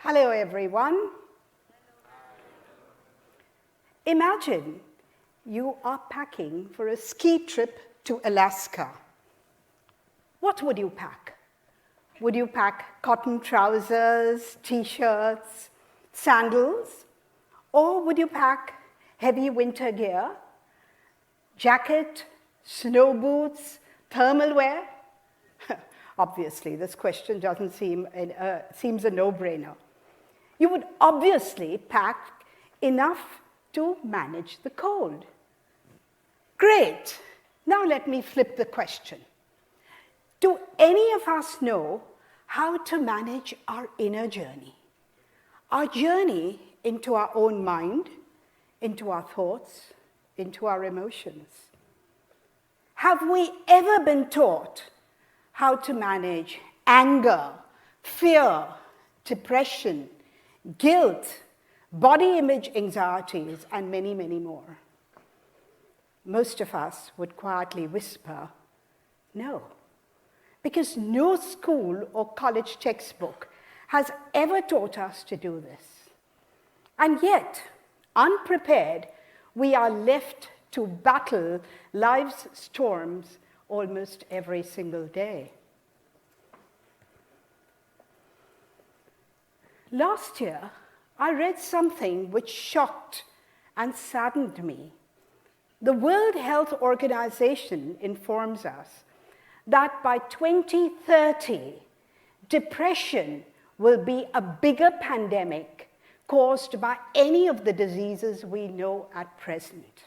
Hello, everyone. Imagine you are packing for a ski trip to Alaska. What would you pack? Would you pack cotton trousers, t-shirts, sandals? Or would you pack heavy winter gear, jacket, snow boots, thermal wear? Obviously, this question doesn't seems a no-brainer. You would obviously pack enough to manage the cold. Great. Now let me flip the question. Do any of us know how to manage our inner journey? Our journey into our own mind, into our thoughts, into our emotions. Have we ever been taught how to manage anger, fear, depression, guilt, body image anxieties, and many, many more? Most of us would quietly whisper, no, because no school or college textbook has ever taught us to do this. And yet, unprepared, we are left to battle life's storms almost every single day. Last year, I read something which shocked and saddened me. The World Health Organization informs us that by 2030, depression will be a bigger pandemic caused by any of the diseases we know at present.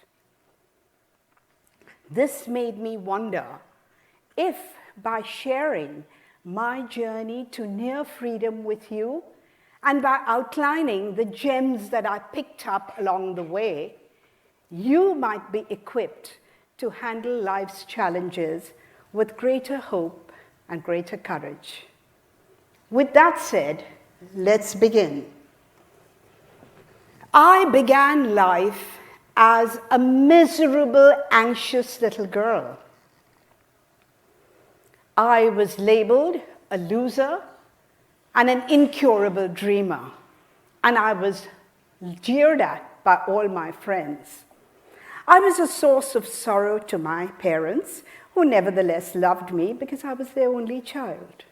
This made me wonder if, by sharing my journey to near freedom with you and by outlining the gems that I picked up along the way, you might be equipped to handle life's challenges with greater hope and greater courage. With that said, let's begin. I began life as a miserable, anxious little girl. I was labeled a loser and an incurable dreamer, and I was jeered at by all my friends. I was a source of sorrow to my parents, who nevertheless loved me because I was their only child.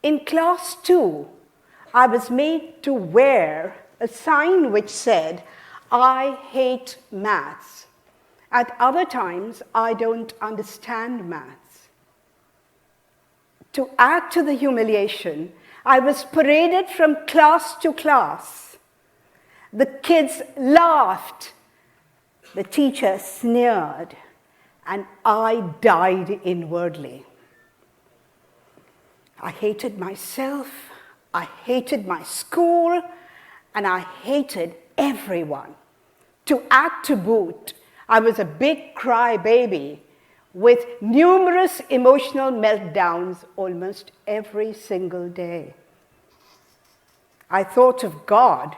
In class 2, I was made to wear a sign which said, I hate maths. At other times, I don't understand maths. To add to the humiliation, I was paraded from class to class. The kids laughed, the teacher sneered, and I died inwardly. I hated myself, I hated my school, and I hated everyone. To add to boot, I was a big crybaby with numerous emotional meltdowns almost every single day. I thought of God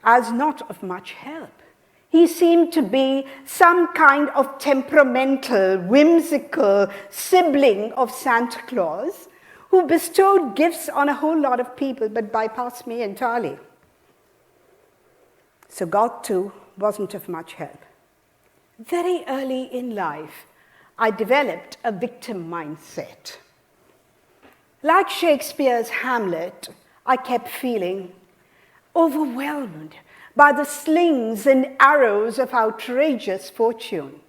as not of much help. He seemed to be some kind of temperamental, whimsical sibling of Santa Claus who bestowed gifts on a whole lot of people but bypassed me entirely. So God, too, wasn't of much help. Very early in life, I developed a victim mindset. Like Shakespeare's Hamlet, I kept feeling overwhelmed by the slings and arrows of outrageous fortune.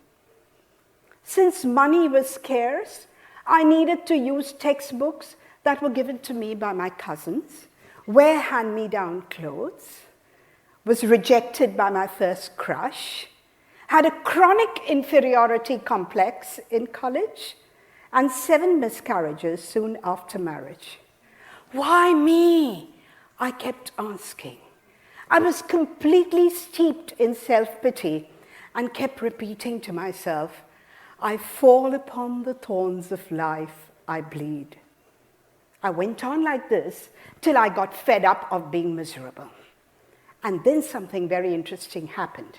Since money was scarce, I needed to use textbooks that were given to me by my cousins, wear hand-me-down clothes, was rejected by my first crush, had a chronic inferiority complex in college, and 7 miscarriages soon after marriage. Why me? I kept asking. I was completely steeped in self-pity and kept repeating to myself, I fall upon the thorns of life, I bleed. I went on like this till I got fed up of being miserable. And then something very interesting happened.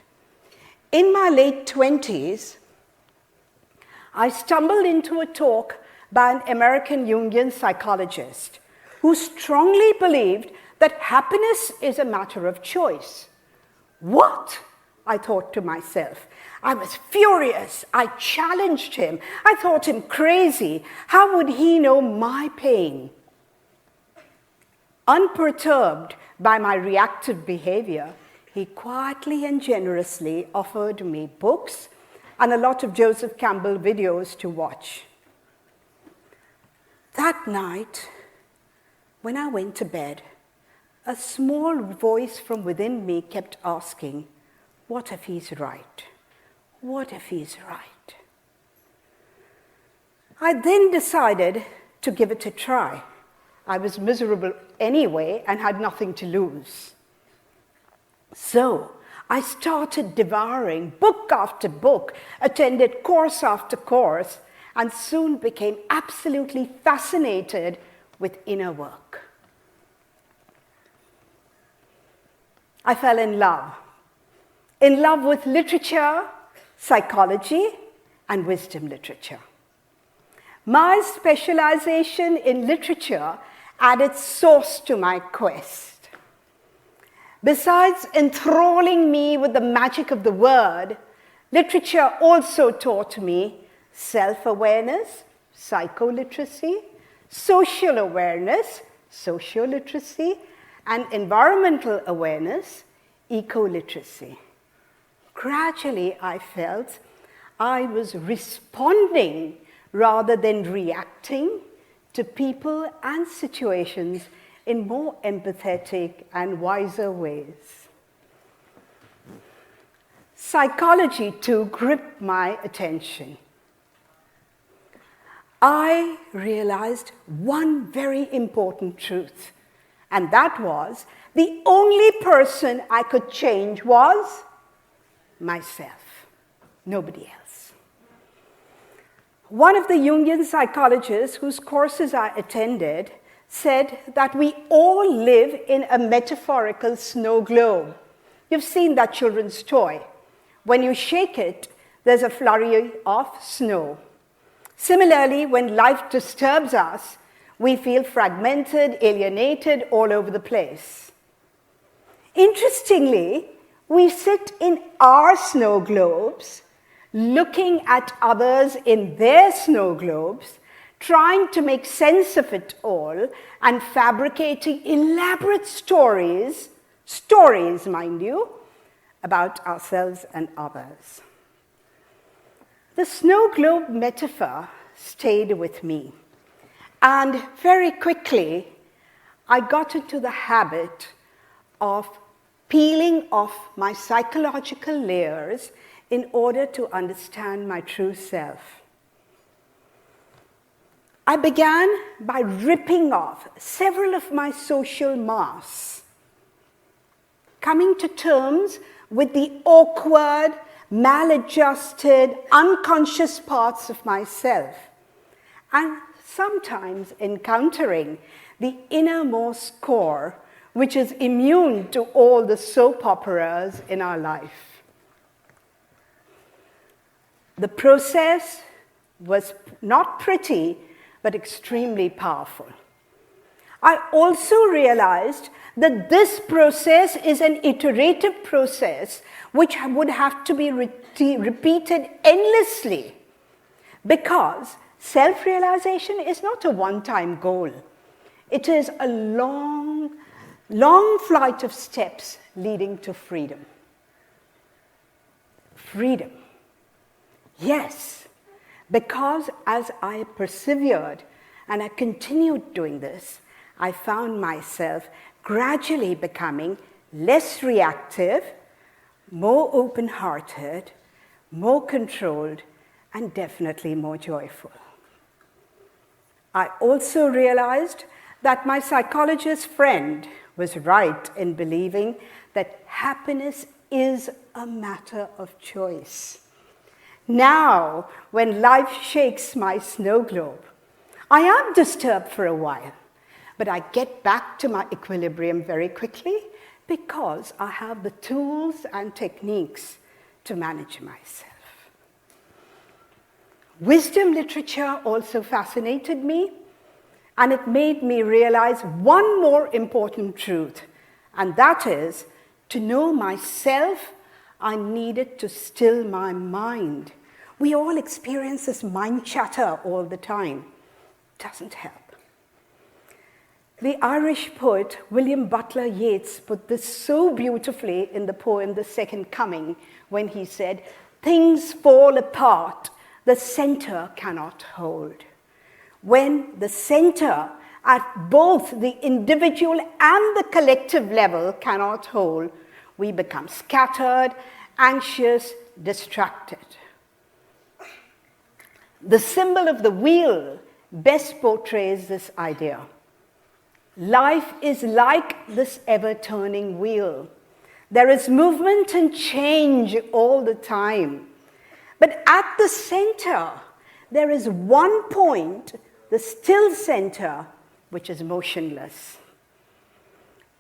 In my late 20s, I stumbled into a talk by an American Jungian psychologist who strongly believed that happiness is a matter of choice. What? I thought to myself. I was furious. I challenged him. I thought him crazy. How would he know my pain? Unperturbed by my reactive behavior, he quietly and generously offered me books and a lot of Joseph Campbell videos to watch. That night, when I went to bed, a small voice from within me kept asking, what if he's right? What if he's right? I then decided to give it a try. I was miserable anyway and had nothing to lose. So I started devouring book after book, attended course after course, and soon became absolutely fascinated with inner work. I fell in love with literature, psychology, and wisdom literature. My specialization in literature added sauce to my quest. Besides enthralling me with the magic of the word, literature also taught me self-awareness, psycholiteracy, social awareness, socioliteracy, and environmental awareness, ecoliteracy. Gradually, I felt I was responding rather than reacting to people and situations in more empathetic and wiser ways. Psychology, too, gripped my attention. I realized one very important truth, and that was the only person I could change was myself, nobody else. One of the Jungian psychologists whose courses I attended said that we all live in a metaphorical snow globe. You've seen that children's toy. When you shake it, there's a flurry of snow. Similarly, when life disturbs us, we feel fragmented, alienated, all over the place. Interestingly, we sit in our snow globes, looking at others in their snow globes, trying to make sense of it all, and fabricating elaborate stories, mind you, about ourselves and others. The snow globe metaphor stayed with me. And very quickly, I got into the habit of peeling off my psychological layers in order to understand my true self. I began by ripping off several of my social masks, coming to terms with the awkward, maladjusted, unconscious parts of myself, and sometimes encountering the innermost core, which is immune to all the soap operas in our life. The process was not pretty, but extremely powerful. I also realized that this process is an iterative process which would have to be repeated endlessly, because self-realization is not a one-time goal. It is a long flight of steps leading to freedom. Freedom. Yes, because as I persevered and I continued doing this, I found myself gradually becoming less reactive, more open-hearted, more controlled, and definitely more joyful. I also realized that my psychologist friend was right in believing that happiness is a matter of choice. Now, when life shakes my snow globe, I am disturbed for a while, but I get back to my equilibrium very quickly because I have the tools and techniques to manage myself. Wisdom literature also fascinated me, And it made me realize one more important truth, and that is, to know myself, I needed to still my mind. We all experience this mind chatter all the time. Doesn't help. The Irish poet William Butler Yeats put this so beautifully in the poem The Second Coming when he said, "Things fall apart, the center cannot hold." When the center at both the individual and the collective level cannot hold, we become scattered, anxious, distracted. The symbol of the wheel best portrays this idea. Life is like this ever-turning wheel. There is movement and change all the time. But at the center, there is one point, the still center, which is motionless.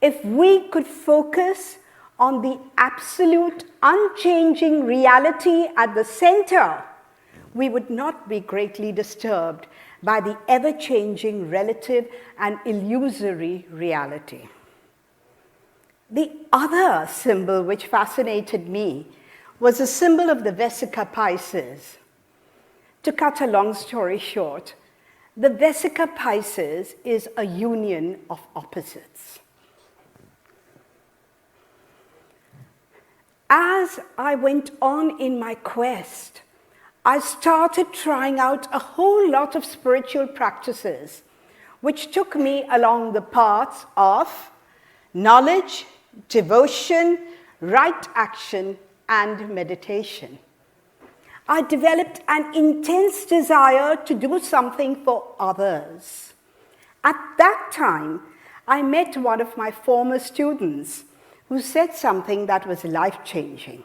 If we could focus on the absolute unchanging reality at the center, we would not be greatly disturbed by the ever-changing relative and illusory reality. The other symbol which fascinated me was the symbol of the Vesica Piscis. To cut a long story short, the Vesica Piscis is a union of opposites. As I went on in my quest, I started trying out a whole lot of spiritual practices, which took me along the paths of knowledge, devotion, right action, and meditation. I developed an intense desire to do something for others. At that time, I met one of my former students who said something that was life-changing.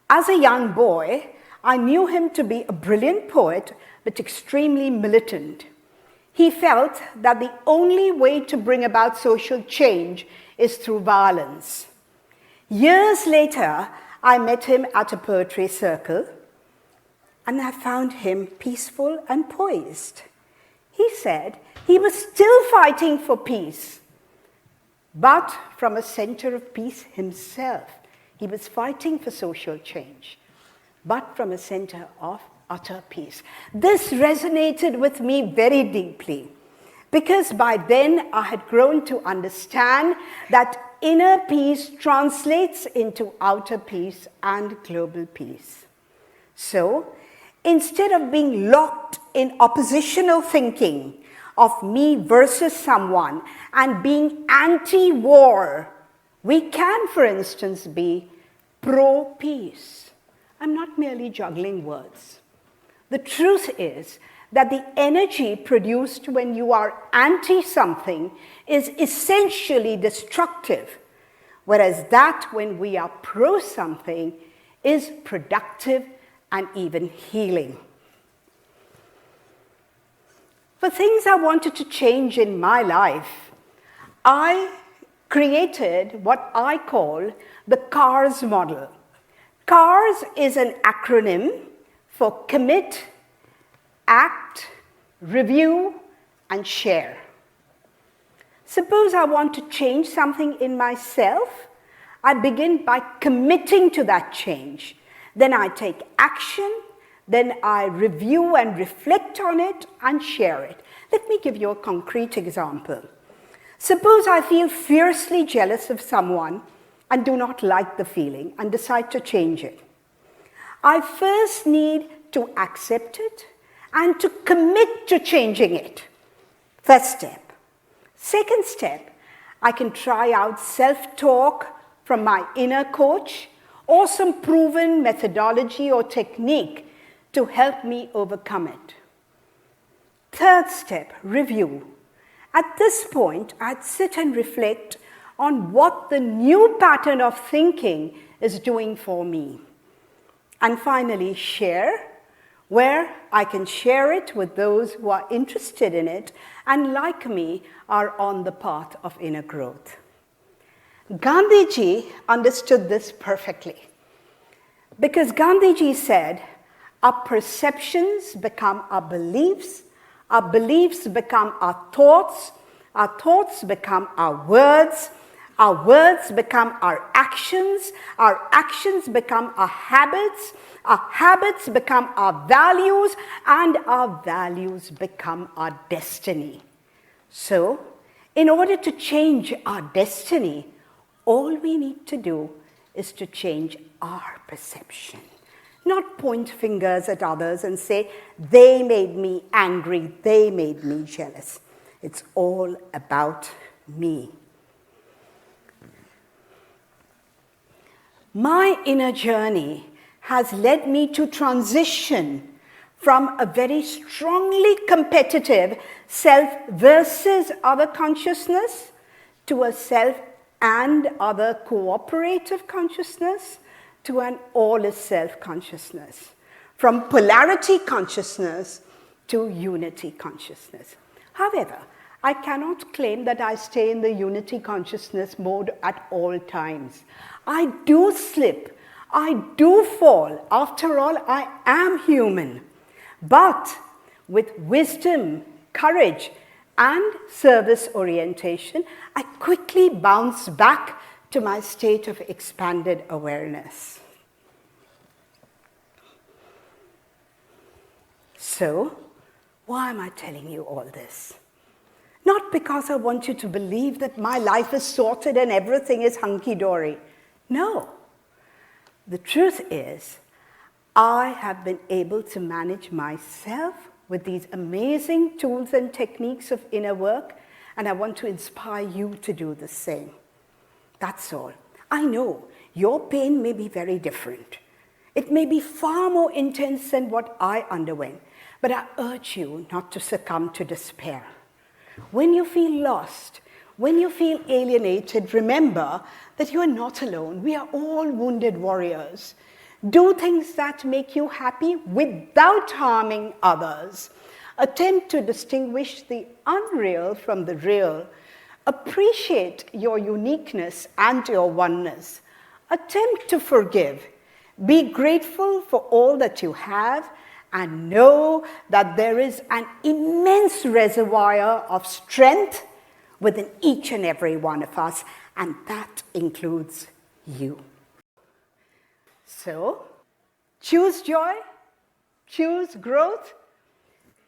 As a young boy, I knew him to be a brilliant poet, but extremely militant. He felt that the only way to bring about social change is through violence. Years later, I met him at a poetry circle, and I found him peaceful and poised. He said he was still fighting for peace, but from a center of peace himself. He was fighting for social change, but from a center of utter peace. This resonated with me very deeply, because by then I had grown to understand that inner peace translates into outer peace and global peace. So, instead of being locked in oppositional thinking of me versus someone and being anti-war, we can, for instance, be pro-peace. I'm not merely juggling words. The truth is that the energy produced when you are anti-something is essentially destructive, whereas that when we are pro-something is productive and even healing. For things I wanted to change in my life, I created what I call the CARS model. CARS is an acronym for commit, act, review, and share. Suppose I want to change something in myself, I begin by committing to that change. Then I take action, then I review and reflect on it and share it. Let me give you a concrete example. Suppose I feel fiercely jealous of someone and do not like the feeling and decide to change it. I first need to accept it and to commit to changing it. First step. Second step, I can try out self-talk from my inner coach or some proven methodology or technique to help me overcome it. Third step, review. At this point, I'd sit and reflect on what the new pattern of thinking is doing for me. And finally, share, where I can share it with those who are interested in it and, like me, are on the path of inner growth. Gandhiji understood this perfectly, because Gandhiji said, our perceptions become our beliefs, Our beliefs become our thoughts become our words become our actions become our habits become our values, and our values become our destiny. So, in order to change our destiny, all we need to do is to change our perception. Not point fingers at others and say, they made me angry, they made me jealous. It's all about me. My inner journey has led me to transition from a very strongly competitive self versus other consciousness to a self and other cooperative consciousness to an all is self consciousness. From polarity consciousness to unity consciousness. However, I cannot claim that I stay in the unity consciousness mode at all times. I do slip. I do fall. After all, I am human. But with wisdom, courage, and service orientation, I quickly bounce back to my state of expanded awareness. So, why am I telling you all this? Not because I want you to believe that my life is sorted and everything is hunky-dory. No. The truth is, I have been able to manage myself with these amazing tools and techniques of inner work, and I want to inspire you to do the same. That's all. I know your pain may be very different. It may be far more intense than what I underwent, but I urge you not to succumb to despair. When you feel lost, when you feel alienated, remember that you are not alone. We are all wounded warriors. Do things that make you happy without harming others. Attempt to distinguish the unreal from the real. Appreciate your uniqueness and your oneness. Attempt to forgive. Be grateful for all that you have, and know that there is an immense reservoir of strength within each and every one of us, and that includes you. So, choose joy, choose growth,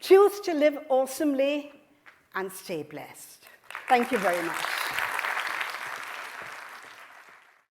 choose to live awesomely, and stay blessed. Thank you very much.